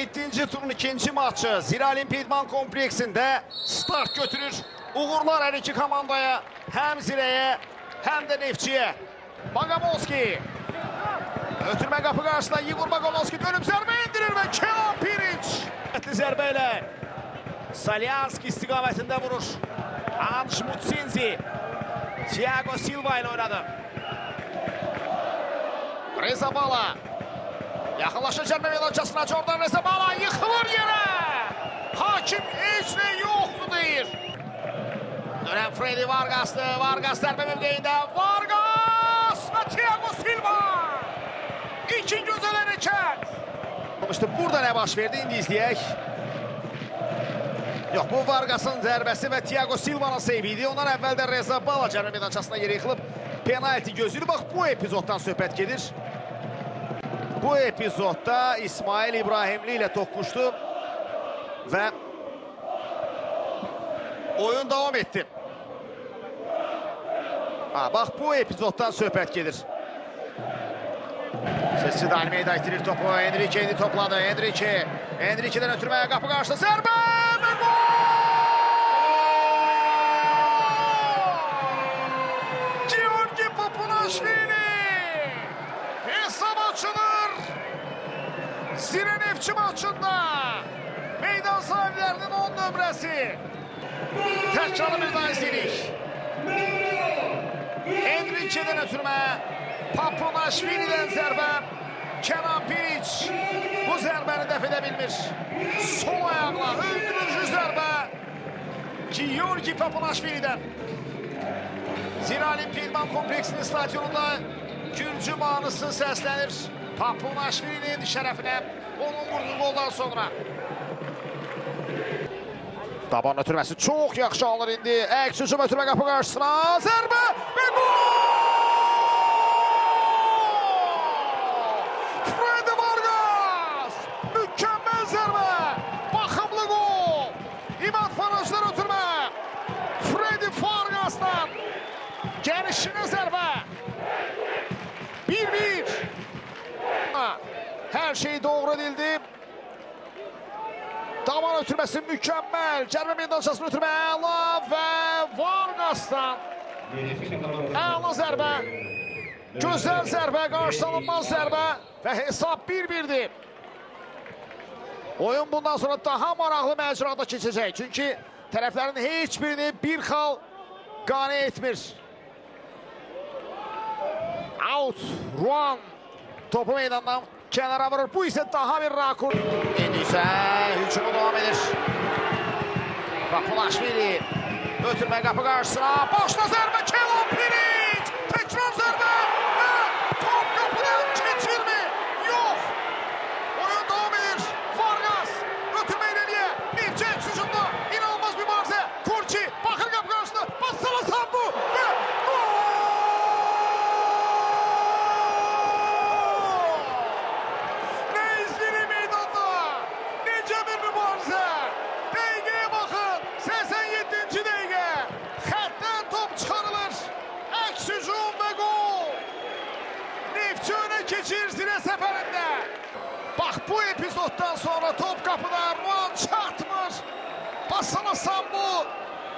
7-ci turun ikinci maçı Ziralim İdman kompleksində start götürür. Uğurlar hər iki komandaya, həm Zirəyə, həm də Neftçiyə. Baqamovski. Ötürmə qapı qarşısında Igor Baqamovski dönüb zərbə indirir və Kenan Piric. Zərbə ilə Salyanski istiqamətində vurur. Anj Mutsinzi Thiago Silva ilə oynadı. Reza Bala. Yaxınlaşır cərbə meydançasına. Jordan Reza Bala yıxılır yerə. Hakim heç nə yoxdur deyir. Dönən Freddy Vargas'dır. Vargas zərbə mövqeyində. Vargas və Thiago Silva. İki gözəl hərəkət. Burada nə baş verdi? İndi izləyək. Yox, bu Vargas'ın zərbəsi və Thiago Silva'nın seyvi idi. Ondan əvvəl də Reza Bala cərbə meydançasına yerə yıxılıb penalti gözləyir. Bax, bu epizoddan söhbət gedir. Bu epizodda İsmail İbrahimli ilə toqquşdu və oyun davam etdi. Bax, bu epizoddan söhbət gedir. Sesçi Dalmeyda itirir topu. Enrique indi topladı. Enrique'dən ötürməyə qapı qarşıda. Zərbə və gol! Georgi Papunaşvili hesab açılır. Zirə Neftçi maçında meydan sahiblərinin 10 nömrəsi. Təkrarı bir daha izləyirik. Enrique'dən ötürmə. Papunaşvili'dən zərbə. Kenan Piric bu zərbəni dəf edə bilmir. Sol ayaqla öldürücü zərbə Georgi Papunaşvili'dən. Ziralim İdman kompleksinin stadionunda Gürcü mahnısı səslənir. Papunaşvili'nin şərəfinə onun vurduğu goldan sonra. Taban ötürməsi çox yaxşı alır indi. Əks hücum ötürmə qapı qarşısına. Zərbə və gol! Freddy Vargas! Mükəmməl zərbə! Baxımlı gol! İmad Farajlar ötürmə! Freddy Vargas'dan gəlişinə zərbə! 1-1! Hər şey doğru edildi. Daman ötürməsi mükəmməl. Cərbə meydançasını ötürmə əla və Vargas'dan əla zərbə. Gözəl zərbə, qarşılanılmaz zərbə və hesab 1-1'dir. Oyun bundan sonra daha maraqlı məcrada keçəcək. Çünki tərəflərin heç birini bir xal qane etmir. Out, Ruan topu meydandan kənara vurur. Bu isə daha bir rakur. İndi isə hücumu devam edir. Papunaşvili ötürmə qapı qarşısına. Boşda zərbə Kenan Piric. Təkrar zərbə və top qapıdan keçirmi? Yox. Oyun devam edir. Vargas ötürmə ileriyə. Neftçi hücumda inanılmaz bir mübarizə. Kurçi baxır qapı qarşısına. Bassala Sambu və gol! Keçir Zirə səfərində. Bax, bu epizoddan sonra top qapıda Ruan çatmır. Bassana Sambu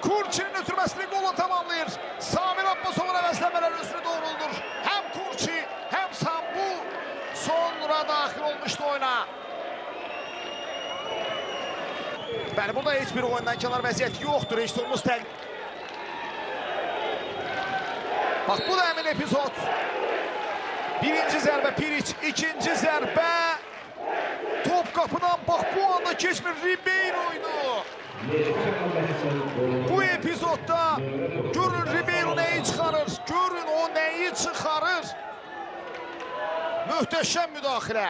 Kurçinin ötürməsini qola tamamlayır. Samir Abbasovun əvəzləmələri üstünü doğruldur. Həm Kurçi, həm Sambu sonra daxil olmuşdu oyuna. Bəli, burada heç bir oyundan kənar vəziyyət yoxdur. Heç olmuş təqdim. Bax, bu da həmin epizod. Birinci zərbə Piric, ikinci zərbə top qapıdan bax bu anda keçmir Ribeiro'ydu. Bu epizodda görün Ribeiro nəyi çıxarır, görün o nəyi çıxarır. Möhtəşəm müdaxilə,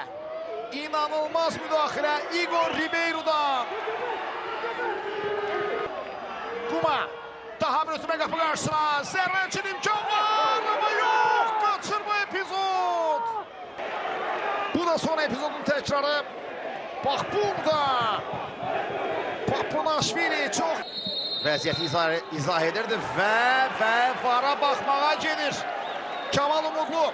inanılmaz müdaxilə Igor Ribeiro'dan. Kuma daha bir ötürmə qapı qarşısına, zərbə üçün imkan var ama yox, qaçır bu epizod. Bu da son epizodun təkrarı. Bax burada Papunaşvili çox vəziyyəti izah edirdi və vara baxmağa gedir Kamal Umudlu.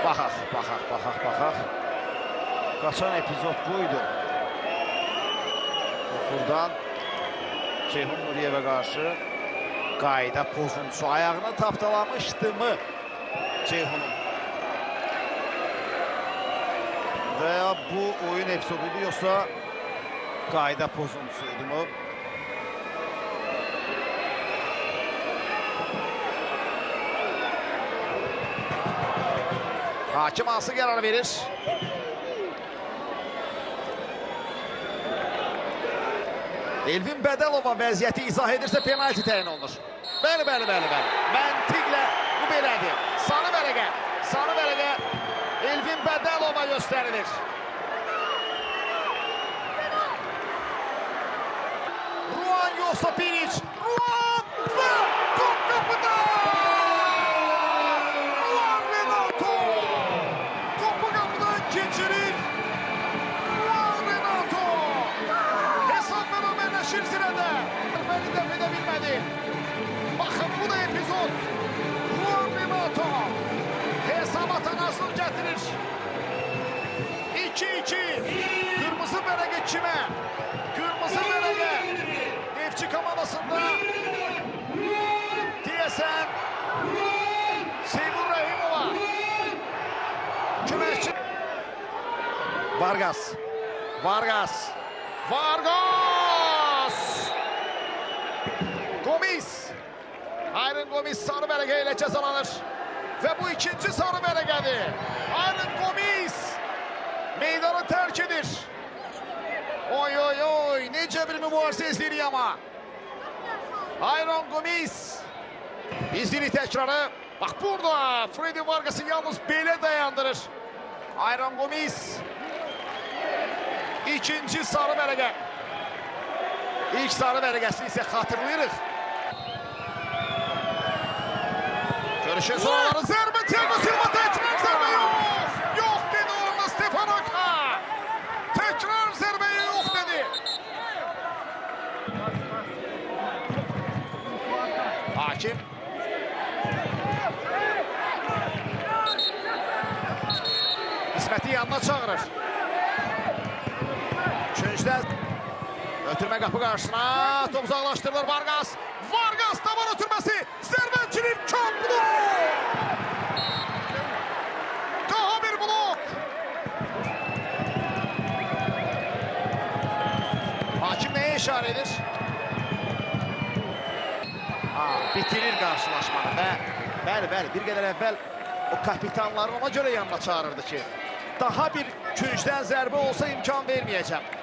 Baxaq. Qaçan epizod buydu. Buradan Ceyhun Nuriyevə qarşı qayda pozuntusu ayağını tapdalamışdı mı Ceyhun'un? Veya bu oyun epizoduydu yoksa qayda pozuntusuydu mu? Hakim hansı qərar verir? Elvin Bədəlova vəziyyəti izah edirsə penalti təyin olunur. Bəli. Məntiqlə bu belədir. Sarı vərəqə Elvin Bədəlova göstərilir. Ruan yoxsa Piric. Ruan və top qapıda! Ruan Renato! Topu qapıdan keçirir. Ruan Renato! Hesablara mənləşir zirədə. Məni dəf edə bilmədi. Baxın, bu da epizod. Ruan Renato hesabata nasıl gətirir? 2-2. Kırmızı vərəqə kimə? Kırmızı vərəqə Neftçi komandasında deyəsən Seymur Rəhimova. Köməkçi Vargas. Ayrın Gomis sarı vərəqə ilə cəzalanır. Və bu ikinci sarı vərəqədir. Ayrın Gomis meydanı tərk edir. Oy, necə bir mübarizə izləyirik amma. Ayrın Gomis izləyirik təkrarı. Bax burada Freddy Vargas'ı yalnız belə dayandırır. Ayrın Gomis ikinci sarı vərəqə. İlk sarı vərəqəsini isə xatırlayırıq. Görüşün sonraları zərbə, Thiago Silva təkrar zərbə yox! Yox dedi orada Stefan Aka! Təkrar zərbəyə yox dedi! Hakim. İsmət'i yanına çağırır. Üçüncüdə ötürmə qapı qarşısına, top uzaqlaşdırılır Vargas taban ötürməsi, zərbəçinin çok blok! Daha bir blok! Hakim neye işarə edir? Bitirir qarşılaşmanı və bəli, bir qədər əvvəl o kapitanları ona görə yanına çağırırdı ki, daha bir küncdən zərbə olsa imkan verməyəcəm.